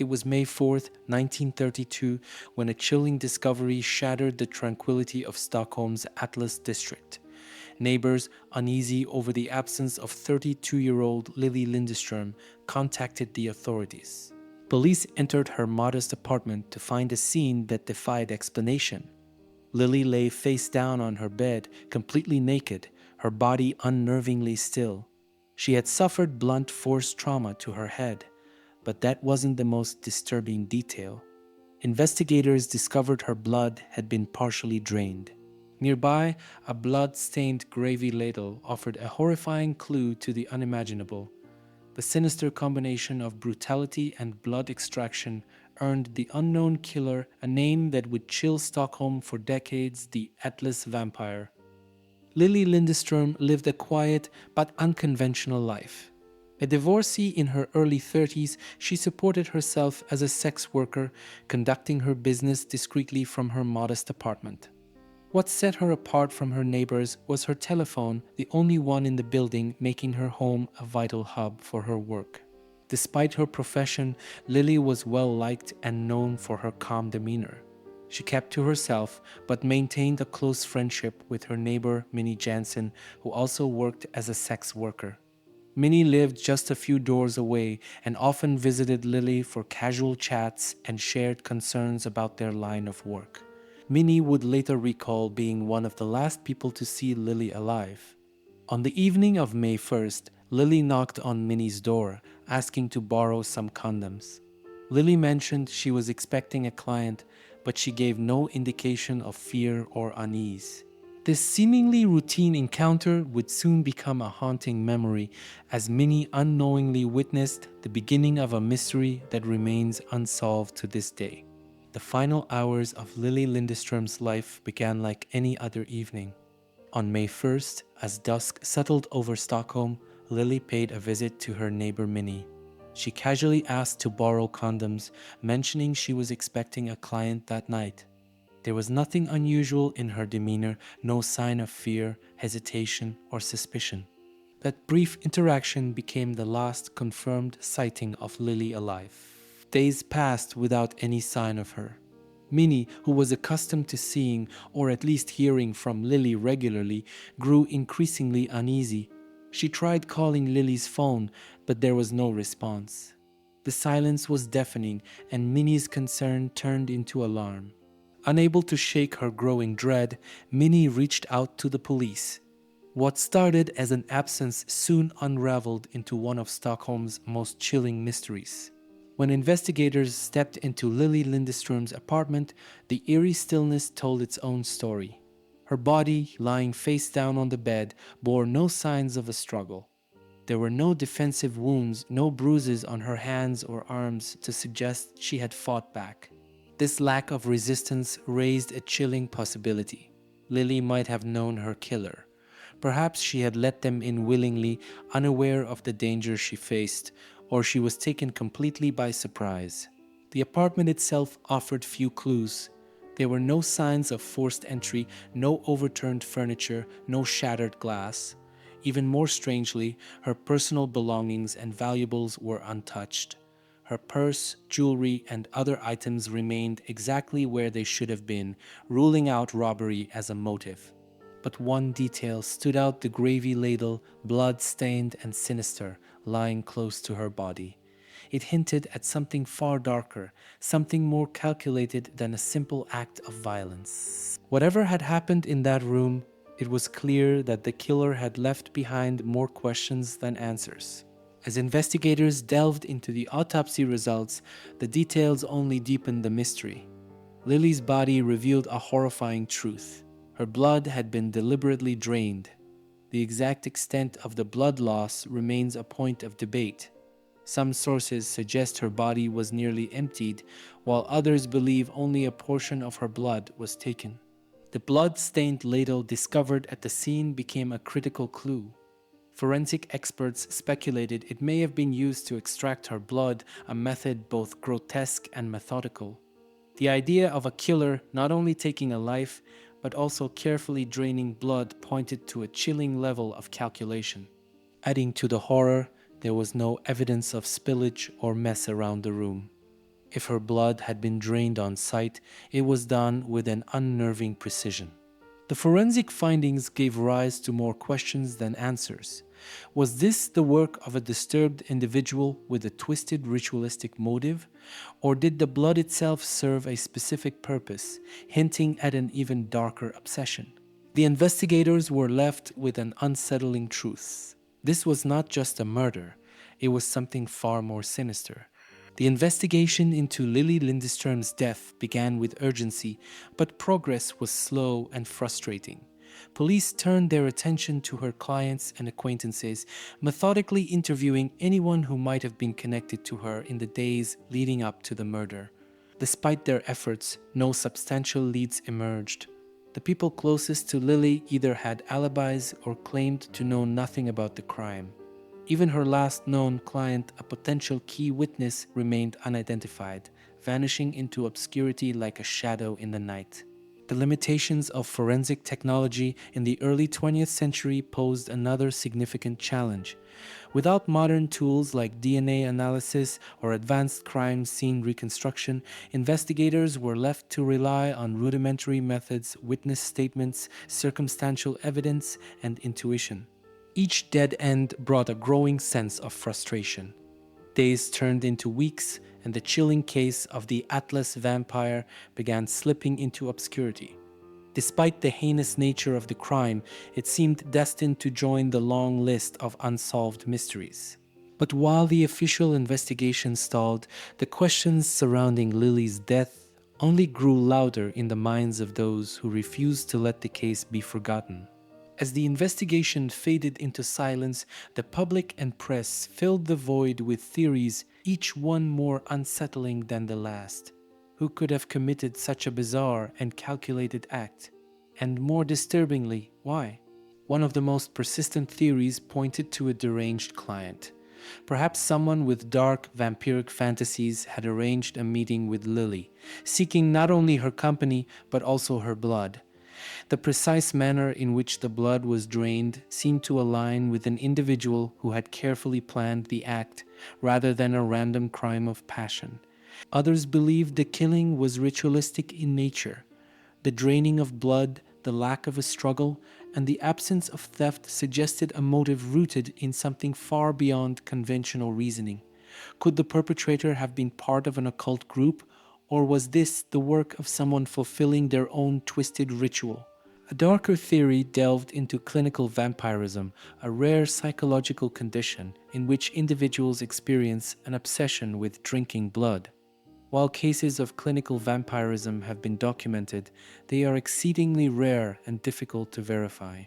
It was May 4th, 1932, when a chilling discovery shattered the tranquility of Stockholm's Atlas district. Neighbors, uneasy over the absence of 32-year-old Lilly Lindeström, contacted the authorities. Police entered her modest apartment to find a scene that defied explanation. Lilly lay face down on her bed, completely naked, her body unnervingly still. She had suffered blunt force trauma to her head, but that wasn't the most disturbing detail. Investigators discovered her blood had been partially drained. Nearby, a blood-stained gravy ladle offered a horrifying clue to the unimaginable. The sinister combination of brutality and blood extraction earned the unknown killer a name that would chill Stockholm for decades: the Atlas Vampire. Lilly Lindeström lived a quiet but unconventional life. A divorcee in her early 30s, she supported herself as a sex worker, conducting her business discreetly from her modest apartment. What set her apart from her neighbors was her telephone, the only one in the building, making her home a vital hub for her work. Despite her profession, Lilly was well liked and known for her calm demeanor. She kept to herself, but maintained a close friendship with her neighbor Minnie Jansen, who also worked as a sex worker. Minnie lived just a few doors away and often visited Lilly for casual chats and shared concerns about their line of work. Minnie would later recall being one of the last people to see Lilly alive. On the evening of May 1st, Lilly knocked on Minnie's door, asking to borrow some condoms. Lilly mentioned she was expecting a client, but she gave no indication of fear or unease. This seemingly routine encounter would soon become a haunting memory, as Minnie unknowingly witnessed the beginning of a mystery that remains unsolved to this day. The final hours of Lilly Lindeström's life began like any other evening. On May 1st, as dusk settled over Stockholm, Lilly paid a visit to her neighbor Minnie. She casually asked to borrow condoms, mentioning she was expecting a client that night. There was nothing unusual in her demeanor, no sign of fear, hesitation, or suspicion. That brief interaction became the last confirmed sighting of Lilly alive. Days passed without any sign of her. Minnie, who was accustomed to seeing, or at least hearing from Lilly regularly, grew increasingly uneasy. She tried calling Lily's phone, but there was no response. The silence was deafening, and Minnie's concern turned into alarm. Unable to shake her growing dread, Minnie reached out to the police. What started as an absence soon unraveled into one of Stockholm's most chilling mysteries. When investigators stepped into Lilly Lindeström's apartment, the eerie stillness told its own story. Her body, lying face down on the bed, bore no signs of a struggle. There were no defensive wounds, no bruises on her hands or arms to suggest she had fought back. This lack of resistance raised a chilling possibility. Lilly might have known her killer. Perhaps she had let them in willingly, unaware of the danger she faced, or she was taken completely by surprise. The apartment itself offered few clues. There were no signs of forced entry, no overturned furniture, no shattered glass. Even more strangely, her personal belongings and valuables were untouched. Her purse, jewelry, and other items remained exactly where they should have been, ruling out robbery as a motive. But one detail stood out: the gravy ladle, blood-stained and sinister, lying close to her body. It hinted at something far darker, something more calculated than a simple act of violence. Whatever had happened in that room, it was clear that the killer had left behind more questions than answers. As investigators delved into the autopsy results, the details only deepened the mystery. Lily's body revealed a horrifying truth. Her blood had been deliberately drained. The exact extent of the blood loss remains a point of debate. Some sources suggest her body was nearly emptied, while others believe only a portion of her blood was taken. The blood-stained ladle discovered at the scene became a critical clue. Forensic experts speculated it may have been used to extract her blood, a method both grotesque and methodical. The idea of a killer not only taking a life, but also carefully draining blood pointed to a chilling level of calculation. Adding to the horror, there was no evidence of spillage or mess around the room. If her blood had been drained on site, it was done with an unnerving precision. The forensic findings gave rise to more questions than answers. Was this the work of a disturbed individual with a twisted ritualistic motive? Or did the blood itself serve a specific purpose, hinting at an even darker obsession? The investigators were left with an unsettling truth. This was not just a murder, it was something far more sinister. The investigation into Lilly Lindeström's death began with urgency, but progress was slow and frustrating. Police turned their attention to her clients and acquaintances, methodically interviewing anyone who might have been connected to her in the days leading up to the murder. Despite their efforts, no substantial leads emerged. The people closest to Lilly either had alibis or claimed to know nothing about the crime. Even her last known client, a potential key witness, remained unidentified, vanishing into obscurity like a shadow in the night. The limitations of forensic technology in the early 20th century posed another significant challenge. Without modern tools like DNA analysis or advanced crime scene reconstruction, investigators were left to rely on rudimentary methods, witness statements, circumstantial evidence, and intuition. Each dead end brought a growing sense of frustration. Days turned into weeks, and the chilling case of the Atlas vampire began slipping into obscurity. Despite the heinous nature of the crime, it seemed destined to join the long list of unsolved mysteries. But while the official investigation stalled, the questions surrounding Lilly's death only grew louder in the minds of those who refused to let the case be forgotten. As the investigation faded into silence, the public and press filled the void with theories, each one more unsettling than the last. Who could have committed such a bizarre and calculated act? And more disturbingly, why? One of the most persistent theories pointed to a deranged client. Perhaps someone with dark, vampiric fantasies had arranged a meeting with Lilly, seeking not only her company but also her blood. The precise manner in which the blood was drained seemed to align with an individual who had carefully planned the act rather than a random crime of passion. Others believed the killing was ritualistic in nature. The draining of blood, the lack of a struggle, and the absence of theft suggested a motive rooted in something far beyond conventional reasoning. Could the perpetrator have been part of an occult group, or was this the work of someone fulfilling their own twisted ritual? A darker theory delved into clinical vampirism, a rare psychological condition in which individuals experience an obsession with drinking blood. While cases of clinical vampirism have been documented, they are exceedingly rare and difficult to verify.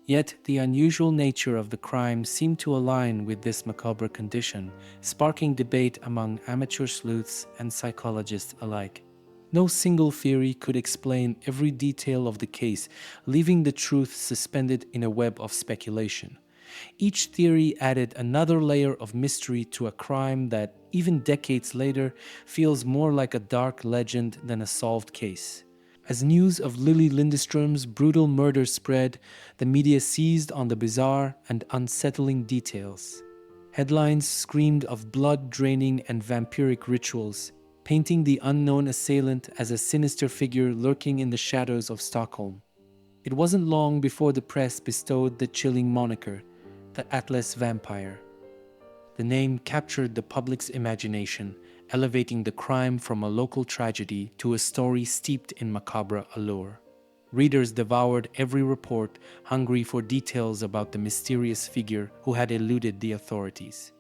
Yet the unusual nature of the crime seemed to align with this macabre condition, sparking debate among amateur sleuths and psychologists alike. No single theory could explain every detail of the case, leaving the truth suspended in a web of speculation. Each theory added another layer of mystery to a crime that, even decades later, feels more like a dark legend than a solved case. As news of Lilly Lindeström's brutal murder spread, the media seized on the bizarre and unsettling details. Headlines screamed of blood-draining and vampiric rituals, painting the unknown assailant as a sinister figure lurking in the shadows of Stockholm. It wasn't long before the press bestowed the chilling moniker, the Atlas Vampire. The name captured the public's imagination, elevating the crime from a local tragedy to a story steeped in macabre allure. Readers devoured every report, hungry for details about the mysterious figure who had eluded the authorities.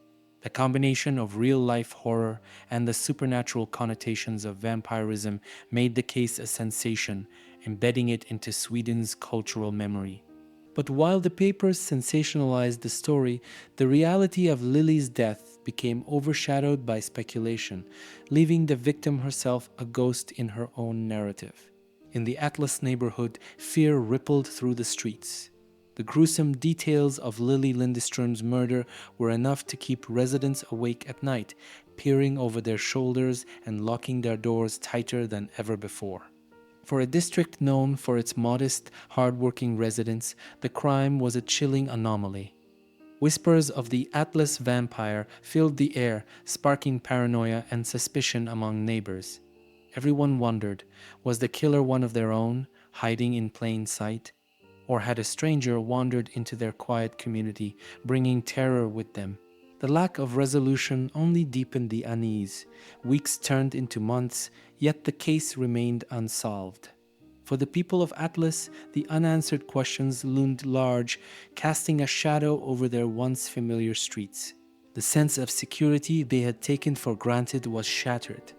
The combination of real-life horror and the supernatural connotations of vampirism made the case a sensation, embedding it into Sweden's cultural memory. But while the papers sensationalized the story, the reality of Lilly's death became overshadowed by speculation, leaving the victim herself a ghost in her own narrative. In the Atlas neighborhood, fear rippled through the streets. The gruesome details of Lilly Lindeström's murder were enough to keep residents awake at night, peering over their shoulders and locking their doors tighter than ever before. For a district known for its modest, hard-working residents, the crime was a chilling anomaly. Whispers of the Atlas vampire filled the air, sparking paranoia and suspicion among neighbors. Everyone wondered, was the killer one of their own, hiding in plain sight? Or had a stranger wandered into their quiet community, bringing terror with them? The lack of resolution only deepened the unease. Weeks turned into months, yet the case remained unsolved. For the people of Atlas, the unanswered questions loomed large, casting a shadow over their once familiar streets. The sense of security they had taken for granted was shattered,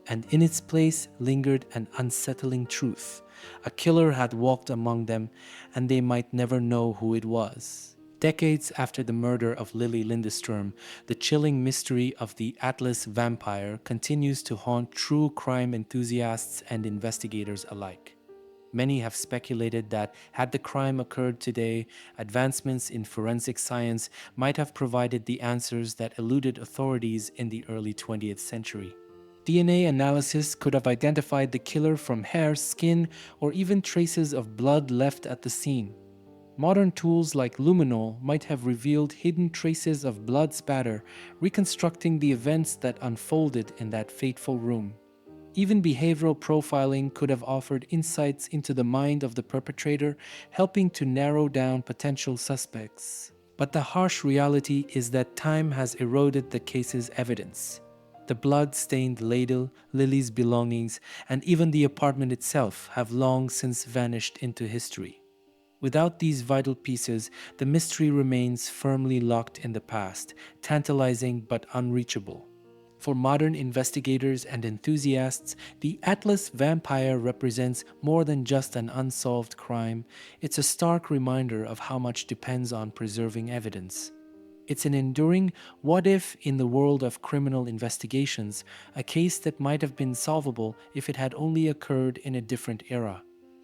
and in its place lingered an unsettling truth. A killer had walked among them, and they might never know who it was. Decades after the murder of Lilly Lindeström, the chilling mystery of the Atlas vampire continues to haunt true crime enthusiasts and investigators alike. Many have speculated that, had the crime occurred today, advancements in forensic science might have provided the answers that eluded authorities in the early 20th century. DNA analysis could have identified the killer from hair, skin, or even traces of blood left at the scene. Modern tools like luminol might have revealed hidden traces of blood spatter, reconstructing the events that unfolded in that fateful room. Even behavioral profiling could have offered insights into the mind of the perpetrator, helping to narrow down potential suspects. But the harsh reality is that time has eroded the case's evidence. The blood-stained ladle, Lilly's belongings, and even the apartment itself have long since vanished into history. Without these vital pieces, the mystery remains firmly locked in the past, tantalizing but unreachable. For modern investigators and enthusiasts, the Atlas vampire represents more than just an unsolved crime. It's a stark reminder of how much depends on preserving evidence. It's an enduring what if in the world of criminal investigations, a case that might have been solvable if it had only occurred in a different era.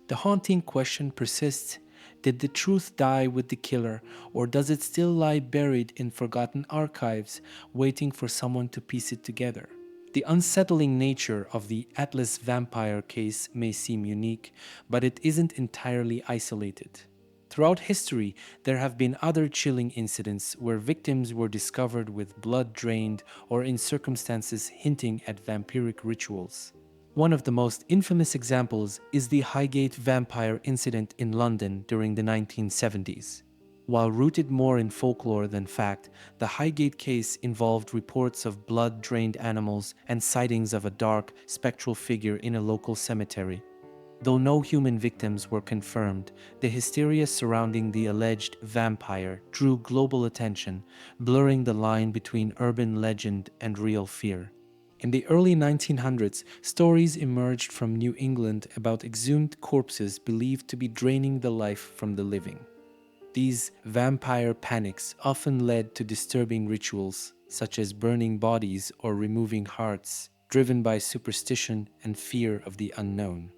The haunting question persists: did the truth die with the killer, or does it still lie buried in forgotten archives, waiting for someone to piece it together? The unsettling nature of the Atlas vampire case may seem unique, but it isn't entirely isolated. Throughout history, there have been other chilling incidents where victims were discovered with blood drained or in circumstances hinting at vampiric rituals. One of the most infamous examples is the Highgate vampire incident in London during the 1970s. While rooted more in folklore than fact, the Highgate case involved reports of blood-drained animals and sightings of a dark, spectral figure in a local cemetery. Though no human victims were confirmed, the hysteria surrounding the alleged vampire drew global attention, blurring the line between urban legend and real fear. In the early 1900s, stories emerged from New England about exhumed corpses believed to be draining the life from the living. These vampire panics often led to disturbing rituals, such as burning bodies or removing hearts, driven by superstition and fear of the unknown.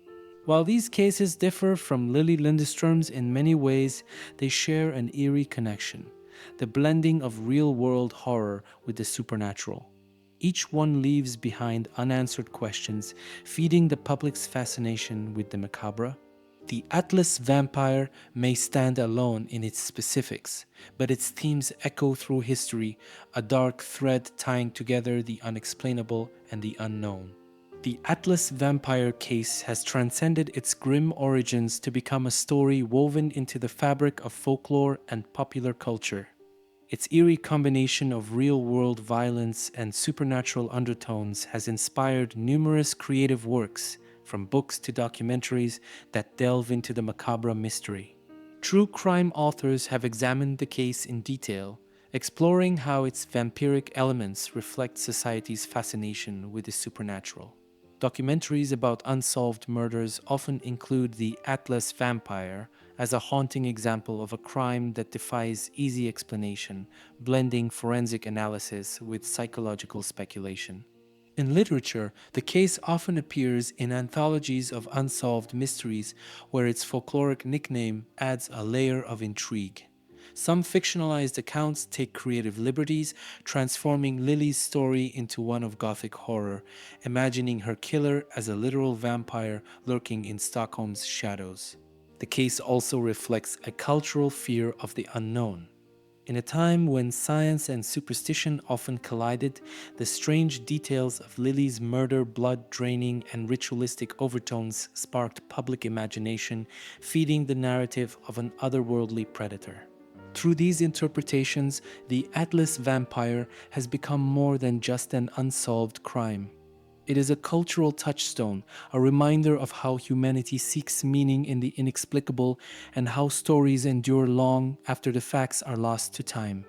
While these cases differ from Lilly Lindeström's in many ways, they share an eerie connection: the blending of real-world horror with the supernatural. Each one leaves behind unanswered questions, feeding the public's fascination with the macabre. The Atlas vampire may stand alone in its specifics, but its themes echo through history, a dark thread tying together the unexplainable and the unknown. The Atlas vampire case has transcended its grim origins to become a story woven into the fabric of folklore and popular culture. Its eerie combination of real-world violence and supernatural undertones has inspired numerous creative works, from books to documentaries, that delve into the macabre mystery. True crime authors have examined the case in detail, exploring how its vampiric elements reflect society's fascination with the supernatural. Documentaries about unsolved murders often include the Atlas vampire as a haunting example of a crime that defies easy explanation, blending forensic analysis with psychological speculation. In literature, the case often appears in anthologies of unsolved mysteries where its folkloric nickname adds a layer of intrigue. Some fictionalized accounts take creative liberties, transforming Lilly's story into one of Gothic horror, imagining her killer as a literal vampire lurking in Stockholm's shadows. The case also reflects a cultural fear of the unknown. In a time when science and superstition often collided, the strange details of Lilly's murder, blood draining, and ritualistic overtones sparked public imagination, feeding the narrative of an otherworldly predator. Through these interpretations, the Atlas vampire has become more than just an unsolved crime. It is a cultural touchstone, a reminder of how humanity seeks meaning in the inexplicable and how stories endure long after the facts are lost to time.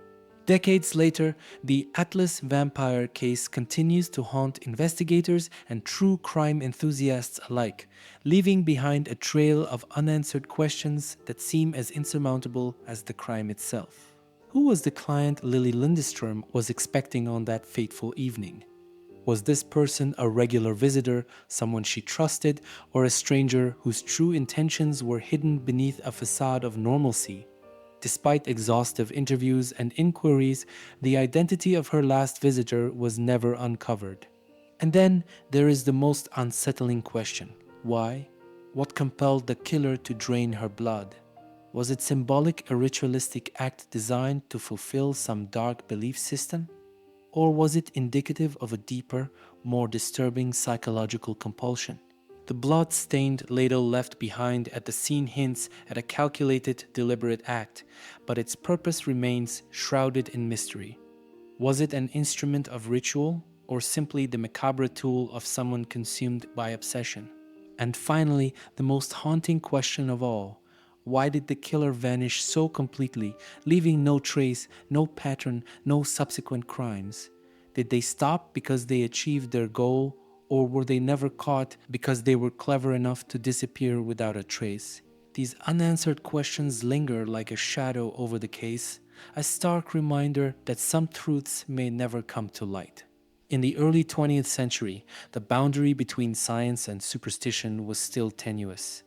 Decades later, the Atlas vampire case continues to haunt investigators and true crime enthusiasts alike, leaving behind a trail of unanswered questions that seem as insurmountable as the crime itself. Who was the client Lilly Lindeström was expecting on that fateful evening? Was this person a regular visitor, someone she trusted, or a stranger whose true intentions were hidden beneath a facade of normalcy? Despite exhaustive interviews and inquiries, the identity of her last visitor was never uncovered. And then there is the most unsettling question. Why? What compelled the killer to drain her blood? Was it symbolic, a ritualistic act designed to fulfill some dark belief system? Or was it indicative of a deeper, more disturbing psychological compulsion? The blood-stained ladle left behind at the scene hints at a calculated, deliberate act, but its purpose remains shrouded in mystery. Was it an instrument of ritual, or simply the macabre tool of someone consumed by obsession? And finally, the most haunting question of all: why did the killer vanish so completely, leaving no trace, no pattern, no subsequent crimes? Did they stop because they achieved their goal, or were they never caught because they were clever enough to disappear without a trace? These unanswered questions linger like a shadow over the case, a stark reminder that some truths may never come to light. In the early 20th century, the boundary between science and superstition was still tenuous.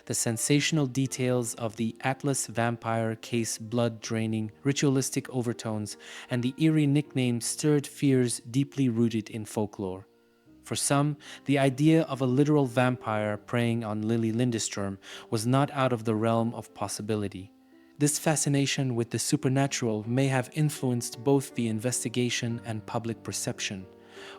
The sensational details of the Atlas vampire case, blood draining, ritualistic overtones, and the eerie nickname stirred fears deeply rooted in folklore. For some, the idea of a literal vampire preying on Lilly Lindeström was not out of the realm of possibility. This fascination with the supernatural may have influenced both the investigation and public perception.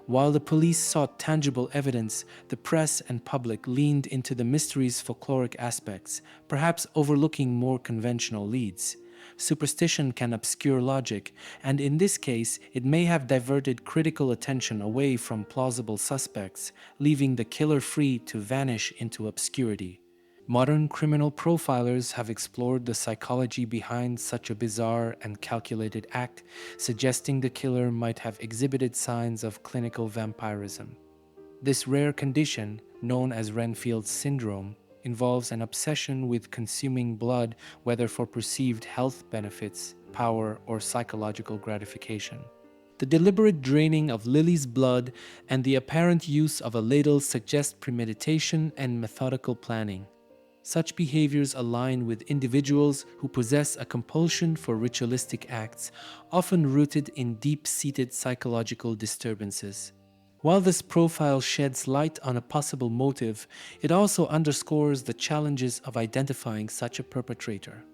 While the police sought tangible evidence, the press and public leaned into the mystery's folkloric aspects, perhaps overlooking more conventional leads. Superstition can obscure logic, and in this case, it may have diverted critical attention away from plausible suspects, leaving the killer free to vanish into obscurity. Modern criminal profilers have explored the psychology behind such a bizarre and calculated act, suggesting the killer might have exhibited signs of clinical vampirism. This rare condition, known as Renfield's syndrome, involves an obsession with consuming blood, whether for perceived health benefits, power, or psychological gratification. The deliberate draining of Lilly's blood and the apparent use of a ladle suggest premeditation and methodical planning. Such behaviors align with individuals who possess a compulsion for ritualistic acts, often rooted in deep-seated psychological disturbances. While this profile sheds light on a possible motive, it also underscores the challenges of identifying such a perpetrator.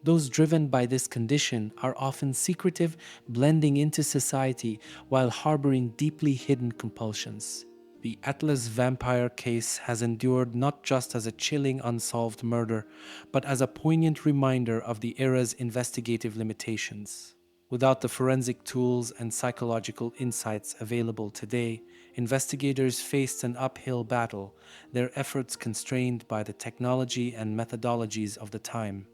Those driven by this condition are often secretive, blending into society while harboring deeply hidden compulsions. The Atlas vampire case has endured not just as a chilling unsolved murder, but as a poignant reminder of the era's investigative limitations. Without the forensic tools and psychological insights available today, investigators faced an uphill battle, their efforts constrained by the technology and methodologies of the time.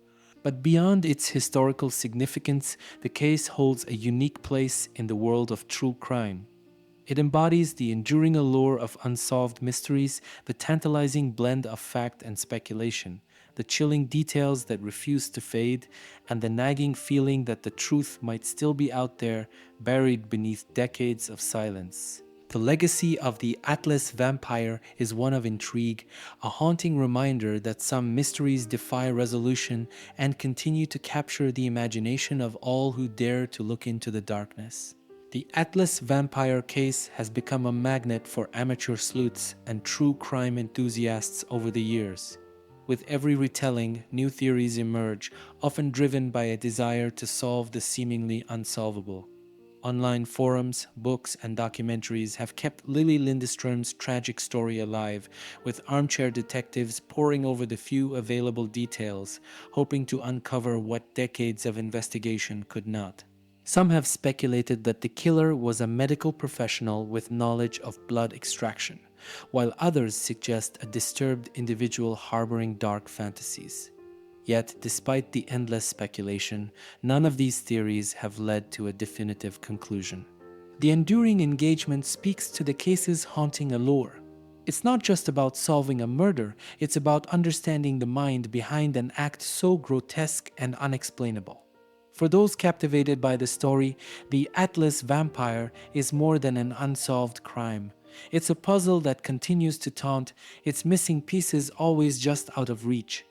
But beyond its historical significance, the case holds a unique place in the world of true crime. It embodies the enduring allure of unsolved mysteries, the tantalizing blend of fact and speculation, the chilling details that refuse to fade, and the nagging feeling that the truth might still be out there, buried beneath decades of silence. The legacy of the Atlas vampire is one of intrigue, a haunting reminder that some mysteries defy resolution and continue to capture the imagination of all who dare to look into the darkness. The Atlas vampire case has become a magnet for amateur sleuths and true crime enthusiasts over the years. With every retelling, new theories emerge, often driven by a desire to solve the seemingly unsolvable. Online forums, books, and documentaries have kept Lilly Lindeström's tragic story alive, with armchair detectives poring over the few available details, hoping to uncover what decades of investigation could not. Some have speculated that the killer was a medical professional with knowledge of blood extraction, while others suggest a disturbed individual harboring dark fantasies. Yet, despite the endless speculation, none of these theories have led to a definitive conclusion. The enduring engagement speaks to the case's haunting allure. It's not just about solving a murder, it's about understanding the mind behind an act so grotesque and unexplainable. For those captivated by the story, the Atlas vampire is more than an unsolved crime. It's a puzzle that continues to taunt, its missing pieces always just out of reach.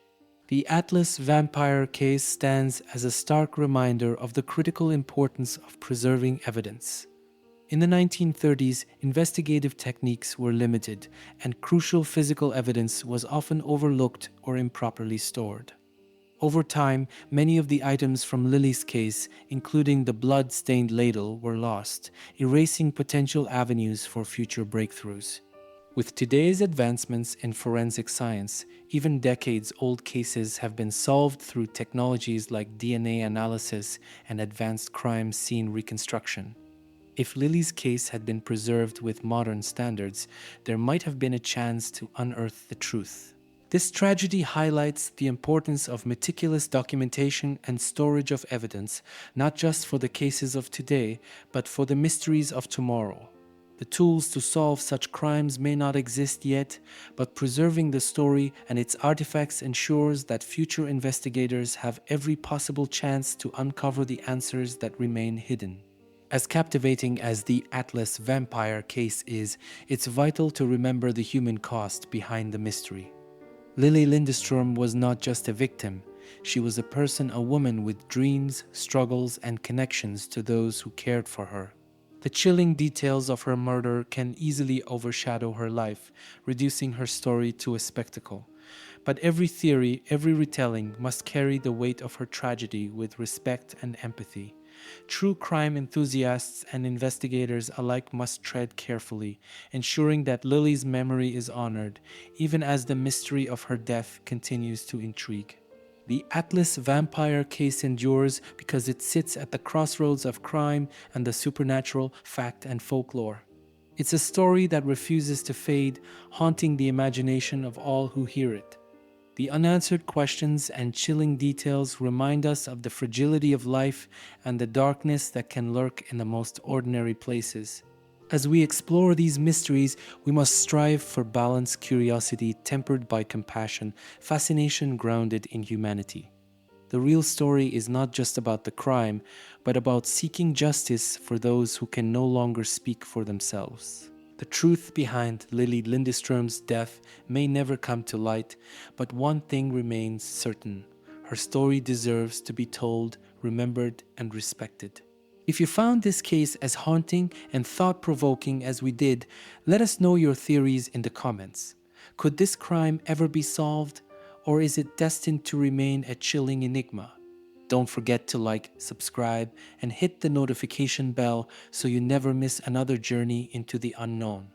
The Atlas vampire case stands as a stark reminder of the critical importance of preserving evidence. In the 1930s, investigative techniques were limited, and crucial physical evidence was often overlooked or improperly stored. Over time, many of the items from Lilly's case, including the blood-stained ladle, were lost, erasing potential avenues for future breakthroughs. With today's advancements in forensic science, even decades-old cases have been solved through technologies like DNA analysis and advanced crime scene reconstruction. If Lilly's case had been preserved with modern standards, there might have been a chance to unearth the truth. This tragedy highlights the importance of meticulous documentation and storage of evidence, not just for the cases of today, but for the mysteries of tomorrow. The tools to solve such crimes may not exist yet, but preserving the story and its artifacts ensures that future investigators have every possible chance to uncover the answers that remain hidden. As captivating as the Atlas vampire case is, it's vital to remember the human cost behind the mystery. Lilly Lindeström was not just a victim, she was a person, a woman with dreams, struggles, and connections to those who cared for her. The chilling details of her murder can easily overshadow her life, reducing her story to a spectacle. But every theory, every retelling must carry the weight of her tragedy with respect and empathy. True crime enthusiasts and investigators alike must tread carefully, ensuring that Lilly's memory is honored, even as the mystery of her death continues to intrigue. The Atlas vampire case endures because it sits at the crossroads of crime and the supernatural, fact and folklore. It's a story that refuses to fade, haunting the imagination of all who hear it. The unanswered questions and chilling details remind us of the fragility of life and the darkness that can lurk in the most ordinary places. As we explore these mysteries, we must strive for balanced curiosity tempered by compassion, fascination grounded in humanity. The real story is not just about the crime, but about seeking justice for those who can no longer speak for themselves. The truth behind Lilly Lindeström's death may never come to light, but one thing remains certain: her story deserves to be told, remembered, and respected. If you found this case as haunting and thought-provoking as we did, let us know your theories in the comments. Could this crime ever be solved, or is it destined to remain a chilling enigma? Don't forget to like, subscribe, and hit the notification bell so you never miss another journey into the unknown.